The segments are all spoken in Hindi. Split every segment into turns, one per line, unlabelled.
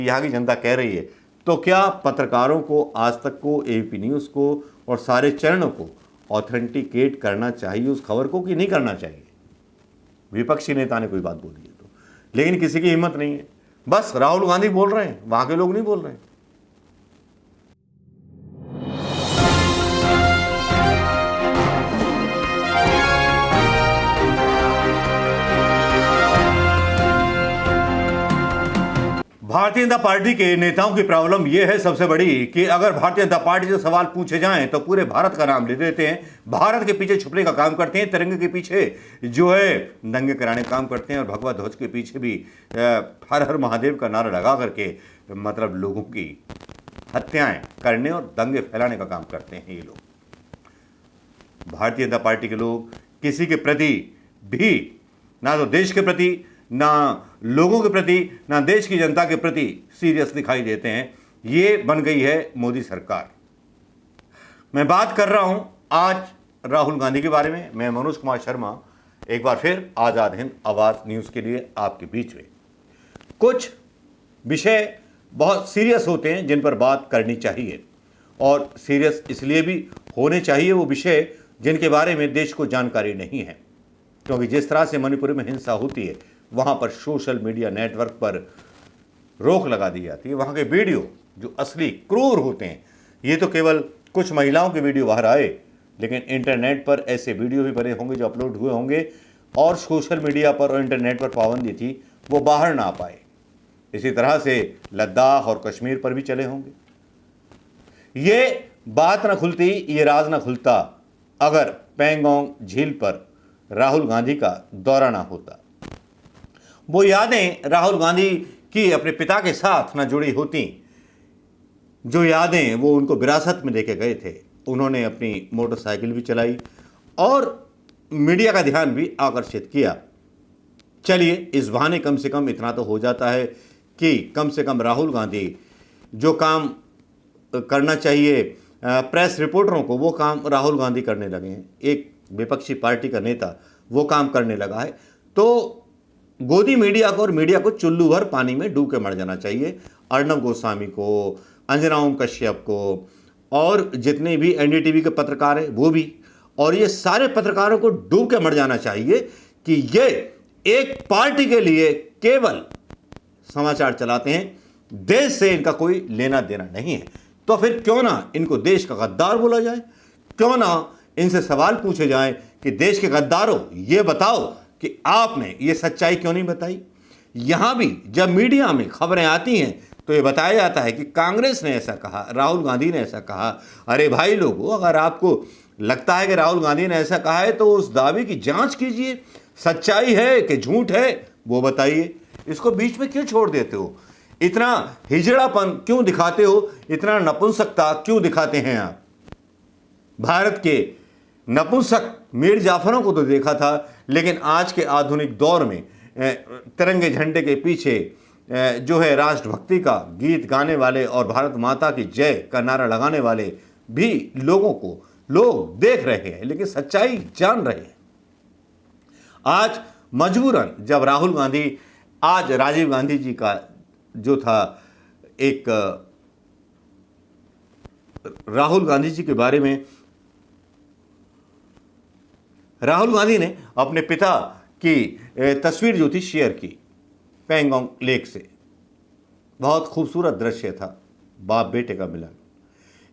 यहाँ की जनता कह रही है, तो क्या पत्रकारों को, आज तक को, एबीपी न्यूज़ को और सारे चैनलों को ऑथेंटिकेट करना चाहिए उस खबर को कि नहीं करना चाहिए? विपक्षी नेता ने कोई बात बोली है तो, लेकिन किसी की हिम्मत नहीं है। बस राहुल गांधी बोल रहे हैं, वहां के लोग नहीं बोल रहे हैं। भारतीय जनता पार्टी के नेताओं की प्रॉब्लम यह है सबसे बड़ी कि अगर भारतीय जनता पार्टी से सवाल पूछे जाएं तो पूरे भारत का नाम ले देते हैं, भारत के पीछे छुपने का काम करते हैं, तिरंगे के पीछे जो है दंगे कराने का काम करते हैं और भगवा ध्वज के पीछे भी हर हर महादेव का नारा लगा करके मतलब लोगों की हत्याएं करने और दंगे फैलाने का काम करते हैं। ये लोग, भारतीय जनता पार्टी के लोग किसी के प्रति भी, ना तो देश के प्रति, ना लोगों के प्रति, ना देश की जनता के प्रति सीरियस दिखाई देते हैं। ये बन गई है मोदी सरकार। मैं बात कर रहा हूं आज राहुल गांधी के बारे में। मैं मनोज कुमार शर्मा एक बार फिर आज़ाद हिंद आवाज़ न्यूज़ के लिए आपके बीच में। कुछ विषय बहुत सीरियस होते हैं जिन पर बात करनी चाहिए, और सीरियस इसलिए भी होने चाहिए वो विषय जिनके बारे में देश को जानकारी नहीं है, क्योंकि जिस तरह से मणिपुर में हिंसा होती है वहाँ पर सोशल मीडिया नेटवर्क पर रोक लगा दी जाती है। वहाँ के वीडियो जो असली क्रूर होते हैं, ये तो केवल कुछ महिलाओं के वीडियो बाहर आए, लेकिन इंटरनेट पर ऐसे वीडियो भी बने होंगे जो अपलोड हुए होंगे और सोशल मीडिया पर और इंटरनेट पर पाबंदी थी, वो बाहर ना आ पाए। इसी तरह से लद्दाख और कश्मीर पर भी चले होंगे। ये बात ना खुलती, ये राज ना खुलता अगर पैंगोंग झील पर राहुल गांधी का दौरा ना होता। वो यादें राहुल गांधी की अपने पिता के साथ ना जुड़ी होती, जो यादें वो उनको विरासत में लेके गए थे। उन्होंने अपनी मोटरसाइकिल भी चलाई और मीडिया का ध्यान भी आकर्षित किया। चलिए, इस बहाने कम से कम इतना तो हो जाता है कि कम से कम राहुल गांधी जो काम करना चाहिए प्रेस रिपोर्टरों को, वो काम राहुल गांधी करने लगे हैं। एक विपक्षी पार्टी का नेता वो काम करने लगा है, तो गोदी मीडिया को और मीडिया को चुल्लू भर पानी में डूब के मर जाना चाहिए। अर्णब गोस्वामी को, अंजना ओम कश्यप को और जितने भी एनडीटीवी के पत्रकार हैं वो भी, और ये सारे पत्रकारों को डूब के मर जाना चाहिए कि ये एक पार्टी के लिए केवल समाचार चलाते हैं, देश से इनका कोई लेना देना नहीं है। तो फिर क्यों ना इनको देश का गद्दार बोला जाए, क्यों ना इनसे सवाल पूछे जाएं कि देश के गद्दारों ये बताओ कि आपने ये सच्चाई क्यों नहीं बताई। यहां भी जब मीडिया में खबरें आती हैं तो ये बताया जाता है कि कांग्रेस ने ऐसा कहा, राहुल गांधी ने ऐसा कहा। अरे भाई लोगों, अगर आपको लगता है कि राहुल गांधी ने ऐसा कहा है तो उस दावे की जांच कीजिए, सच्चाई है कि झूठ है वो बताइए। इसको बीच में क्यों छोड़ देते हो? इतना हिजड़ापन क्यों दिखाते हो? इतना नपुंसकता क्यों दिखाते हैं आप? भारत के नपुंसक मीर जाफरों को तो देखा था, लेकिन आज के आधुनिक दौर में तिरंगे झंडे के पीछे जो है राष्ट्रभक्ति का गीत गाने वाले और भारत माता की जय का नारा लगाने वाले भी लोगों को लोग देख रहे हैं, लेकिन सच्चाई जान रहे हैं। आज मजबूरन जब राहुल गांधी, आज राजीव गांधी जी का जो था एक, राहुल गांधी जी के बारे में, राहुल गांधी ने अपने पिता की तस्वीर जो थी शेयर की पैंगोंग लेक से। बहुत खूबसूरत दृश्य था, बाप बेटे का मिलन,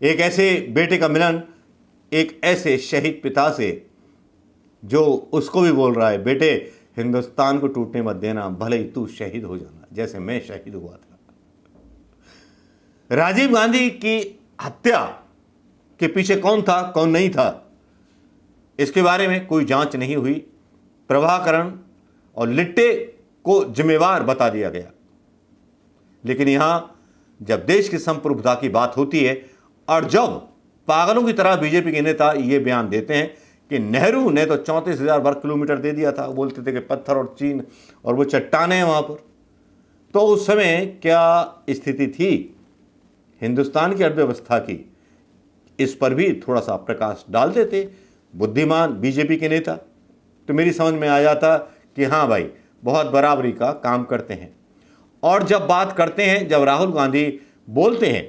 एक ऐसे बेटे का मिलन एक ऐसे शहीद पिता से जो उसको भी बोल रहा है, बेटे हिंदुस्तान को टूटने मत देना, भले ही तू शहीद हो जाना जैसे मैं शहीद हुआ था। राजीव गांधी की हत्या के पीछे कौन था, कौन नहीं था, इसके बारे में कोई जांच नहीं हुई। प्रभाकरण और लिट्टे को जिम्मेवार बता दिया गया। लेकिन यहां जब देश की संप्रभुता की बात होती है और जब पागलों की तरह बीजेपी के नेता ये बयान देते हैं कि नेहरू ने तो 34,000 वर्ग किलोमीटर दे दिया था, बोलते थे कि पत्थर और चीन और वो चट्टाने हैं वहां पर, तो उस समय क्या स्थिति थी हिंदुस्तान की अर्थव्यवस्था की, इस पर भी थोड़ा सा प्रकाश डाल देते बुद्धिमान बीजेपी के नेता, तो मेरी समझ में आ जाता कि हाँ भाई, बहुत बराबरी का काम करते हैं। और जब बात करते हैं, जब राहुल गांधी बोलते हैं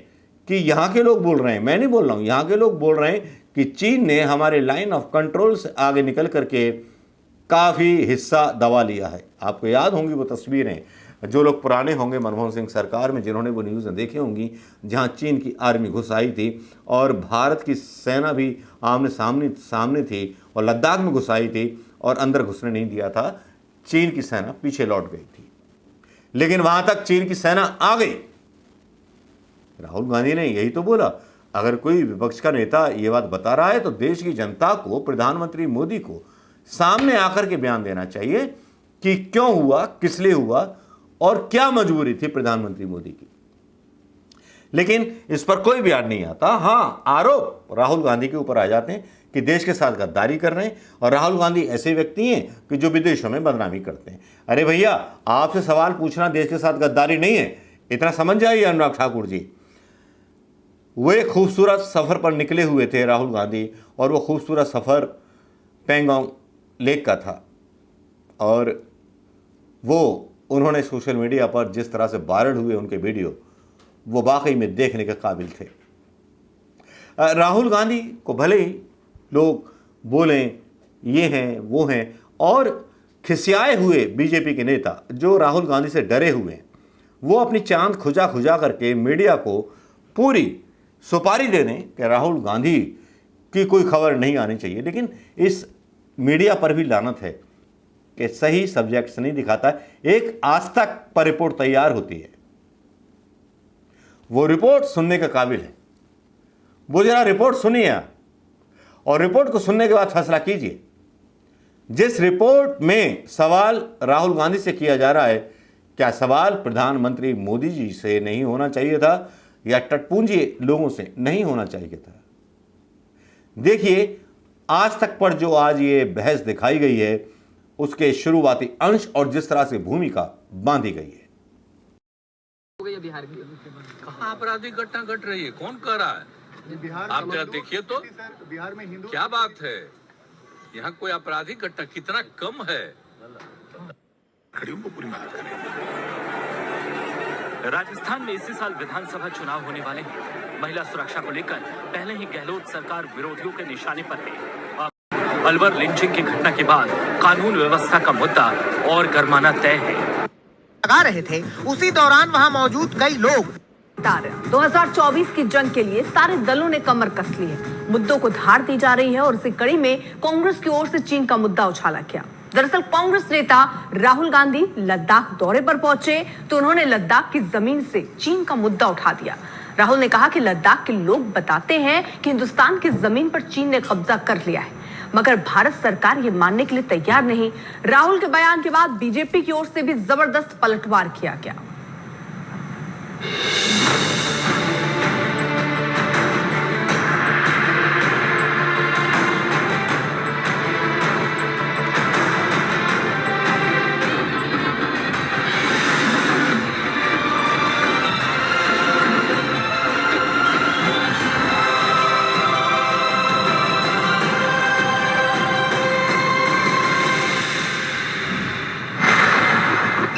कि यहाँ के लोग बोल रहे हैं, मैं नहीं बोल रहा हूँ, यहाँ के लोग बोल रहे हैं कि चीन ने हमारे लाइन ऑफ कंट्रोल से आगे निकल करके काफ़ी हिस्सा दबा लिया है। आपको याद होंगी वो तस्वीरें, जो लोग पुराने होंगे मनमोहन सिंह सरकार में, जिन्होंने वो न्यूज़ देखी होंगी, जहाँ चीन की आर्मी घुस आई थी और भारत की सेना भी आमने सामने थी और लद्दाख में घुस आई थी और अंदर घुसने नहीं दिया था। चीन की सेना पीछे लौट गई थी, लेकिन वहां तक चीन की सेना आ गई। राहुल गांधी ने यही तो बोला। अगर कोई विपक्ष का नेता ये बात बता रहा है तो देश की जनता को, प्रधानमंत्री मोदी को सामने आकर के बयान देना चाहिए कि क्यों हुआ, किस लिए हुआ और क्या मजबूरी थी प्रधानमंत्री मोदी की। लेकिन इस पर कोई बयान नहीं आता। हाँ, आरोप राहुल गांधी के ऊपर आ जाते हैं कि देश के साथ गद्दारी कर रहे हैं, और राहुल गांधी ऐसे व्यक्ति हैं कि जो विदेशों में बदनामी करते हैं। अरे भैया, आपसे सवाल पूछना देश के साथ गद्दारी नहीं है, इतना समझ जाइए अनुराग ठाकुर जी। वो एक खूबसूरत सफ़र पर निकले हुए थे राहुल गांधी, और वो खूबसूरत सफ़र पेंगोंग लेक का था, और वो उन्होंने सोशल मीडिया पर जिस तरह से वायरल हुए उनके वीडियो, वो वाकई में देखने के काबिल थे। राहुल गांधी को भले ही लोग बोलें ये हैं वो हैं, और खिसियाए हुए बीजेपी के नेता जो राहुल गांधी से डरे हुए हैं, वो अपनी चांद खुजा करके मीडिया को पूरी सुपारी दे दें कि राहुल गांधी की कोई खबर नहीं आनी चाहिए। लेकिन इस मीडिया पर भी लानत है कि सही सब्जेक्ट्स नहीं दिखाता। एक आज तक पर रिपोर्ट तैयार होती है, वो रिपोर्ट सुनने के काबिल है। वो जरा रिपोर्ट सुनिए और रिपोर्ट को सुनने के बाद फैसला कीजिए। जिस रिपोर्ट में सवाल राहुल गांधी से किया जा रहा है, क्या सवाल प्रधानमंत्री मोदी जी से नहीं होना चाहिए था या टटपुंजी लोगों से नहीं होना चाहिए था? देखिए, आज तक पर जो आज ये बहस दिखाई गई है, उसके शुरुआती अंश और जिस तरह से भूमिका बांधी गई है।
बिहार की
कहाँ आपराधिक घटना घट रही है? कौन कर रहा है?
बिहार
आप जरा देखिए तो,
बिहार में हिंदू
क्या बात है? यहाँ कोई आपराधिक घटना कितना कम है। खड़ियों को पूरी मदद करें।
राजस्थान में इसी साल विधानसभा चुनाव होने वाले हैं। महिला सुरक्षा को लेकर पहले ही गहलोत सरकार विरोधियों के निशाने पर है। अलवर लिंचिंग की घटना के बाद कानून व्यवस्था का मुद्दा और गरमाना तय है।
लगा रहे थे, उसी दौरान वहां मौजूद कई लोग
2024 की जंग के लिए सारे दलों ने कमर कस ली है। मुद्दों को धार दी जा रही है और इसी कड़ी में कांग्रेस की ओर से चीन का मुद्दा उछाला गया। दरअसल कांग्रेस नेता राहुल गांधी लद्दाख दौरे पर पहुंचे तो उन्होंने लद्दाख की जमीन से चीन का मुद्दा उठा दिया। राहुल ने कहा कि लद्दाख के लोग बताते हैं कि हिंदुस्तान की जमीन पर चीन ने कब्जा कर लिया है, मगर भारत सरकार ये मानने के लिए तैयार नहीं। राहुल के बयान के बाद बीजेपी की ओर से भी जबरदस्त पलटवार किया गया।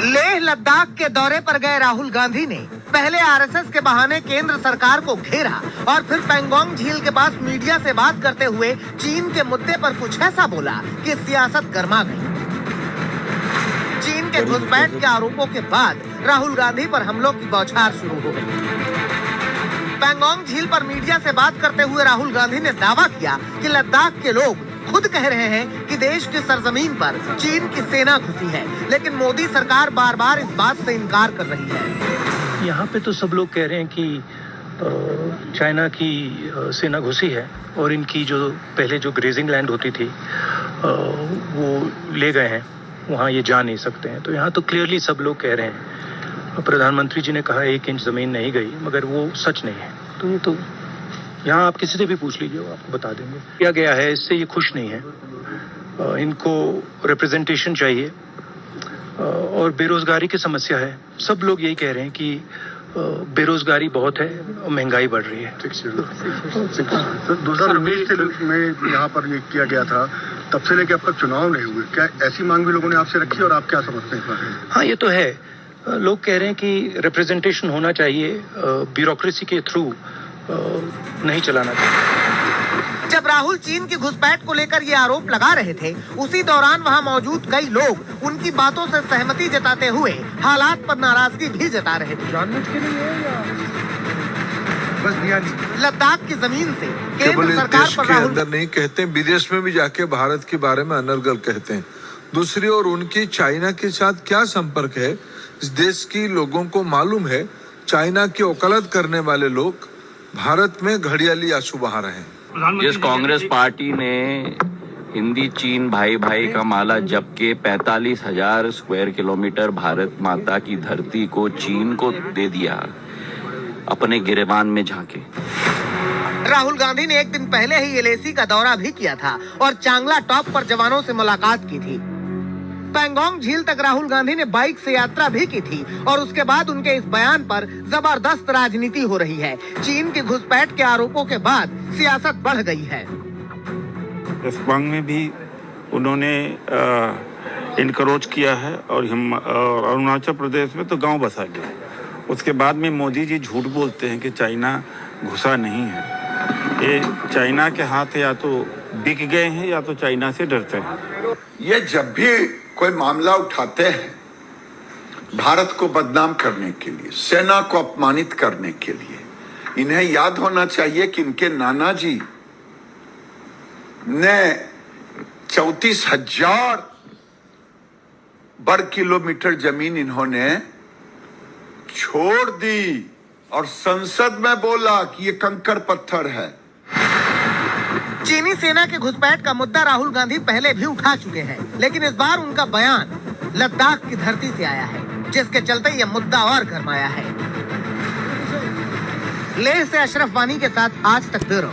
लेह लद्दाख के दौरे पर गए राहुल गांधी ने पहले आरएसएस के बहाने केंद्र सरकार को घेरा और फिर पेंगोंग झील के पास मीडिया से बात करते हुए चीन के मुद्दे पर कुछ ऐसा बोला कि सियासत गर्मा गई। चीन के घुसपैठ के आरोपों के बाद राहुल गांधी पर हमलों की बौछार शुरू हो गई। पेंगोंग झील पर मीडिया से बात करते हुए राहुल गांधी ने दावा किया कि लद्दाख के लोग खुद कह रहे हैं कि देश की सरजमीन पर चीन की सेना घुसी है, लेकिन मोदी सरकार बार बार इस बात से इनकार कर रही है।
यहाँ पे तो सब लोग कह रहे हैं कि चाइना की सेना घुसी है और इनकी जो पहले जो ग्रेजिंग लैंड होती थी वो ले गए हैं, वहाँ ये जा नहीं सकते हैं। तो यहाँ तो क्लियरली सब लोग कह रहे हैं। प्रधानमंत्री जी ने कहा 1 इंच जमीन नहीं गई, मगर वो सच नहीं है। तो ये तो यहाँ आप किसी से भी पूछ लीजिए, वो आपको बता देंगे। किया गया है, इससे ये खुश नहीं है। इनको रिप्रेजेंटेशन चाहिए और बेरोजगारी की समस्या है। सब लोग यही कह रहे हैं कि बेरोजगारी बहुत है और महंगाई बढ़ रही है।
2019 में यहाँ पर ये किया गया था, तब से लेकर अब तक चुनाव नहीं हुए। क्या ऐसी मांग भी लोगों ने आपसे रखी और आप क्या समझते हैं?
हाँ, ये तो है। लोग कह रहे हैं कि रिप्रेजेंटेशन होना चाहिए, ब्यूरोक्रेसी के थ्रू नहीं चलाना चाहिए।
जब राहुल चीन की घुसपैठ को लेकर ये आरोप लगा रहे थे, उसी दौरान वहां मौजूद कई लोग उनकी बातों से सहमति जताते हुए हालात पर नाराजगी भी जता रहे थे। लद्दाख की जमीन से केंद्र सरकार
देश
पर
के
राहुल
अंदर नहीं कहते, विदेश में भी जाके भारत के बारे में अनर्गल कहते हैं। दूसरी ओर उनकी चाइना के साथ क्या संपर्क है, इस देश की लोगों को मालूम है। चाइना की वकालत करने वाले लोग भारत में घड़ियाली आंसू बहा रहे हैं।
जिस कांग्रेस पार्टी ने हिंदी चीन भाई भाई का माला जप के 45,000 स्क्वायर किलोमीटर भारत माता की धरती को चीन को दे दिया अपने गिरेबान में झांके।
राहुल गांधी ने एक दिन पहले ही एलएसी का दौरा भी किया था और चांगला टॉप पर जवानों से मुलाकात की थी। पैंगोंग झील तक राहुल गांधी ने बाइक से यात्रा भी की थी और उसके बाद उनके इस बयान पर जबरदस्त राजनीति हो रही है। चीन की घुसपैठ के आरोपों के बाद सियासत बढ़ गई है।
तवांग में भी उन्होंने इनकरोच किया है और अरुणाचल प्रदेश में तो गांव बसा गया। उसके बाद में मोदी जी झूठ बोलते हैं कि चाइना घुसा नहीं है। ये चाइना के हाथ या तो बिक गए हैं या तो चाइना से डरते हैं।
ये जब भी कोई मामला उठाते हैं भारत को बदनाम करने के लिए, सेना को अपमानित करने के लिए, इन्हें याद होना चाहिए कि इनके नाना जी ने 34,000 वर्ग किलोमीटर जमीन इन्होंने छोड़ दी और संसद में बोला कि ये कंकड़ पत्थर है।
चीनी सेना के घुसपैठ का मुद्दा राहुल गांधी पहले भी उठा चुके हैं, लेकिन इस बार उनका बयान लद्दाख की धरती से आया है, जिसके चलते यह मुद्दा और गरमाया है। लेह से अशरफ वानी के साथ आज तक ब्यूरो।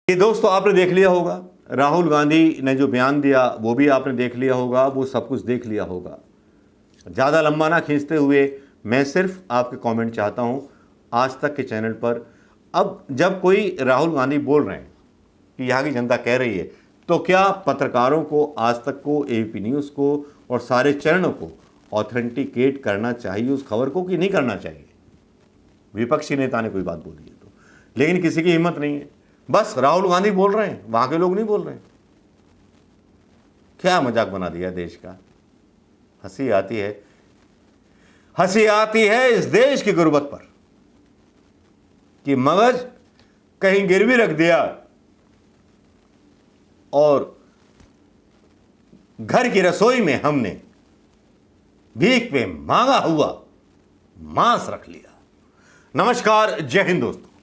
ये दोस्तों आपने देख लिया होगा, राहुल गांधी ने जो बयान दिया वो भी आपने देख लिया होगा, वो सब कुछ देख लिया होगा। ज़्यादा लंबा ना खींचते हुए मैं सिर्फ आपके कमेंट चाहता हूं आज तक के चैनल पर। अब जब कोई राहुल गांधी बोल रहे हैं कि यहाँ की जनता कह रही है, तो क्या पत्रकारों को, आज तक को, एबीपी न्यूज़ को और सारे चैनलों को ऑथेंटिकेट करना चाहिए उस खबर को कि नहीं करना चाहिए? विपक्षी नेता ने कोई बात बोली है तो, लेकिन किसी की हिम्मत नहीं है। बस राहुल गांधी बोल रहे हैं, वहाँ के लोग नहीं बोल रहे हैं। क्या मजाक बना दिया देश का। हंसी आती है, हंसी आती है इस देश की गुर्बत पर कि मगज कहीं गिरवी रख दिया और घर की रसोई में हमने भीख पे मांगा हुआ मांस रख लिया। नमस्कार, जय हिंद दोस्तों।